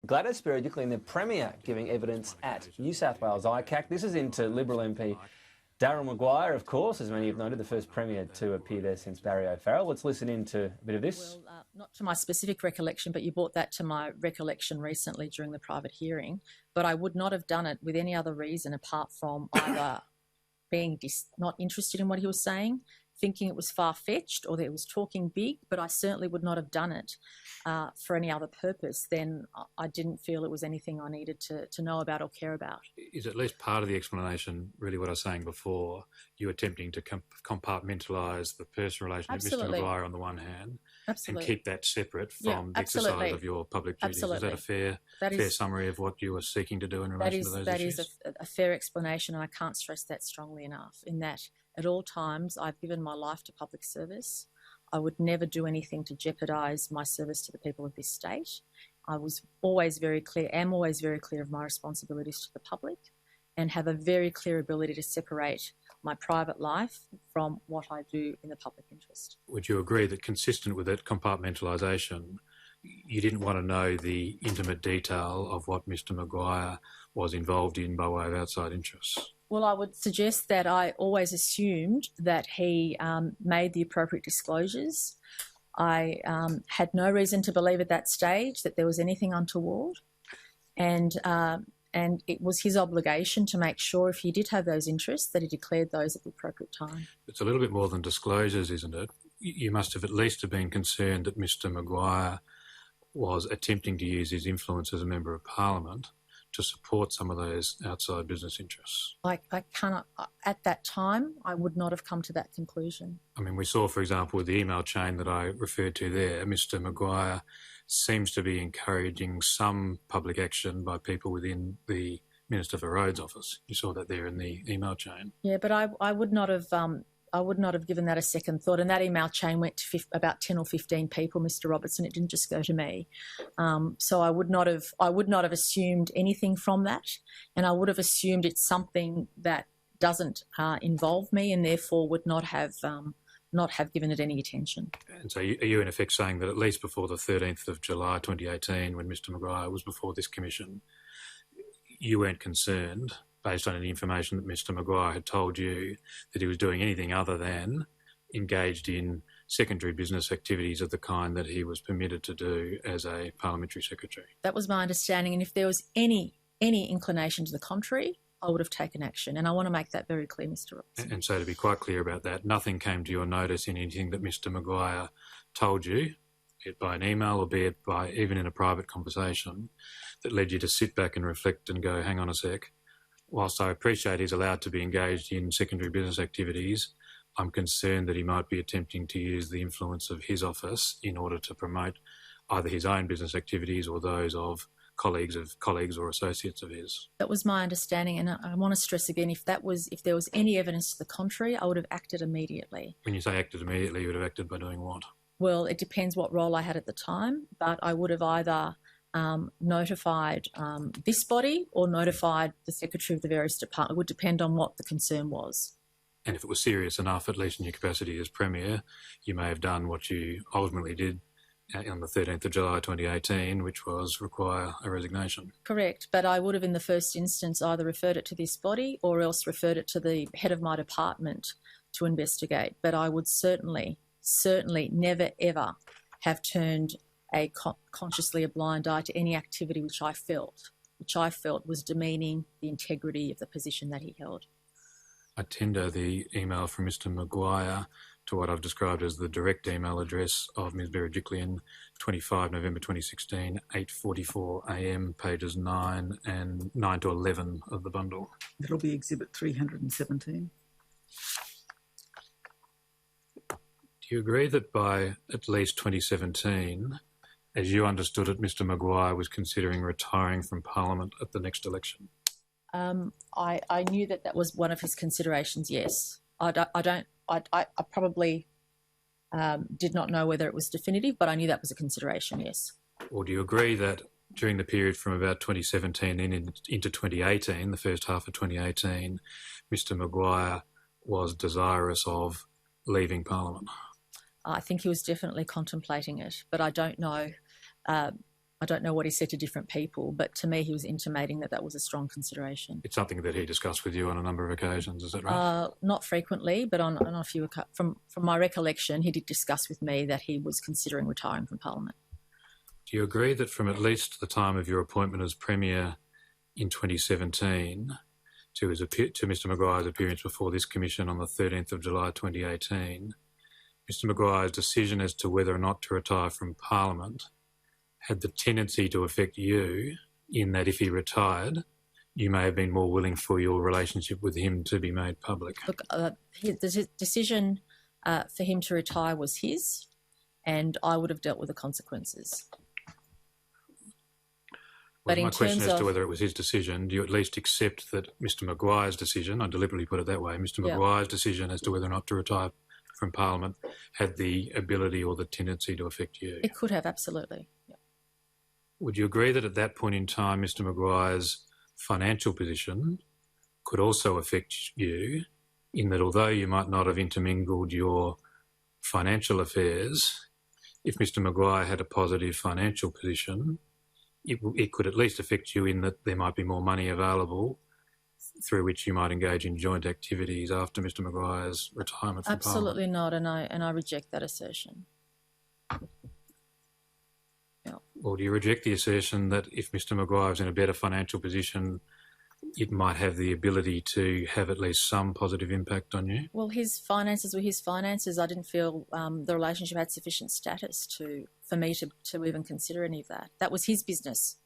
Gladys Berejiklian, the Premier, giving evidence at New South Wales ICAC. This is into Liberal MP Daryl Maguire, of course, as many have noted, the first Premier to appear there since Barry O'Farrell. Let's listen in to a bit of this. Well, not to my specific recollection, but you brought that to my recollection recently during the private hearing. But I would not have done it with any other reason apart from either being not interested in what he was saying, thinking it was far-fetched or that it was talking big, but I certainly would not have done it for any other purpose. Then I didn't feel it was anything I needed to know about or care about. Is at least part of the explanation really what I was saying before, you attempting to compartmentalise the personal relationship with Mr Mcguire on the one hand and keep that separate from the exercise of your public duties. Absolutely. Is that a fair summary of what you were seeking to do in relation to those issues? That is a fair explanation, and I can't stress that strongly enough, in that at all times I've given my life to public service. I would never do anything to jeopardise my service to the people of this state. I was always very clear, am always very clear of my responsibilities to the public, and have a very clear ability to separate my private life from what I do in the public interest. Would you agree that consistent with that compartmentalisation, you didn't want to know the intimate detail of what Mr Mcguire was involved in by way of outside interests? Well, I would suggest that I always assumed that he made the appropriate disclosures. I had no reason to believe at that stage that there was anything untoward, and it was his obligation to make sure if he did have those interests that he declared those at the appropriate time. It's a little bit more than disclosures, isn't it? You must have at least have been concerned that Mr Mcguire was attempting to use his influence as a Member of Parliament to support some of those outside business interests. I cannot, at that time, I would not have come to that conclusion. I mean, we saw, for example, with the email chain that I referred to there, Mr Mcguire seems to be encouraging some public action by people within the Minister for Roads office. You saw that there in the email chain. Yeah, but I would not have... I would not have given that a second thought. And that email chain went to about 10 or 15 people, Mr Robertson. It didn't just go to me. So I would not have assumed anything from that, and I would have assumed it's something that doesn't involve me, and therefore would not have given it any attention. And so are you in effect saying that at least before the 13th of July 2018, when Mr Mcguire was before this commission, you weren't concerned, based on any information that Mr Mcguire had told you, that he was doing anything other than engaged in secondary business activities of the kind that he was permitted to do as a parliamentary secretary? That was my understanding, and if there was any inclination to the contrary, I would have taken action, and I want to make that very clear, Mr Robertson. And so to be quite clear about that, nothing came to your notice in anything that Mr Mcguire told you, be it by an email or be it by even in a private conversation, that led you to sit back and reflect and go, hang on a sec, whilst I appreciate he's allowed to be engaged in secondary business activities, I'm concerned that he might be attempting to use the influence of his office in order to promote either his own business activities or those of colleagues or associates of his. That was my understanding, and I want to stress again, if there was any evidence to the contrary, I would have acted immediately. When you say acted immediately, you would have acted by doing what? Well, it depends what role I had at the time, but I would have either notified this body or notified the Secretary of the various departments. It would depend on what the concern was. And if it was serious enough, at least in your capacity as Premier, you may have done what you ultimately did on the 13th of July 2018, which was require a resignation. Correct, but I would have in the first instance either referred it to this body or else referred it to the head of my department to investigate. But I would certainly never ever have turned consciously a blind eye to any activity which I felt was demeaning the integrity of the position that he held. I tender the email from Mr Mcguire to what I've described as the direct email address of Ms Berejiklian, 25 November 2016, 8:44 a.m, pages 9 to 11 of the bundle. That'll be Exhibit 317. Do you agree that by at least 2017, as you understood it, Mr Mcguire was considering retiring from Parliament at the next election? I knew that was one of his considerations, yes. I probably did not know whether it was definitive, but I knew that was a consideration, yes. Or do you agree that during the period from about 2017 into 2018, the first half of 2018, Mr Mcguire was desirous of leaving Parliament? I think he was definitely contemplating it, but I don't know I don't know what he said to different people, but to me he was intimating that that was a strong consideration. It's something that he discussed with you on a number of occasions, is that right? Not frequently, but on a few. From my recollection, he did discuss with me that he was considering retiring from Parliament. Do you agree that from at least the time of your appointment as Premier in 2017 to Mr Mcguire's appearance before this Commission on the 13th of July 2018, Mr Mcguire's decision as to whether or not to retire from Parliament had the tendency to affect you, in that if he retired, you may have been more willing for your relationship with him to be made public? Look, the decision for him to retire was his, and I would have dealt with the consequences. Well, But my in question terms as to of- whether it was his decision, do you at least accept that Mr Mcguire's decision, I deliberately put it that way, Mr Yeah. Mcguire's decision as to whether or not to retire from Parliament had the ability or the tendency to affect you? It could have, absolutely. Yeah. Would you agree that at that point in time, Mr Mcguire's financial position could also affect you, in that although you might not have intermingled your financial affairs, if Mr Mcguire had a positive financial position, it could at least affect you in that there might be more money available through which you might engage in joint activities after Mr Mcguire's retirement from Absolutely Parliament? not, and I reject that assertion. Yeah. Or do you reject the assertion that if Mr Mcguire was in a better financial position, it might have the ability to have at least some positive impact on you? Well, his finances were his finances. I didn't feel the relationship had sufficient status for me to even consider any of that. That was his business.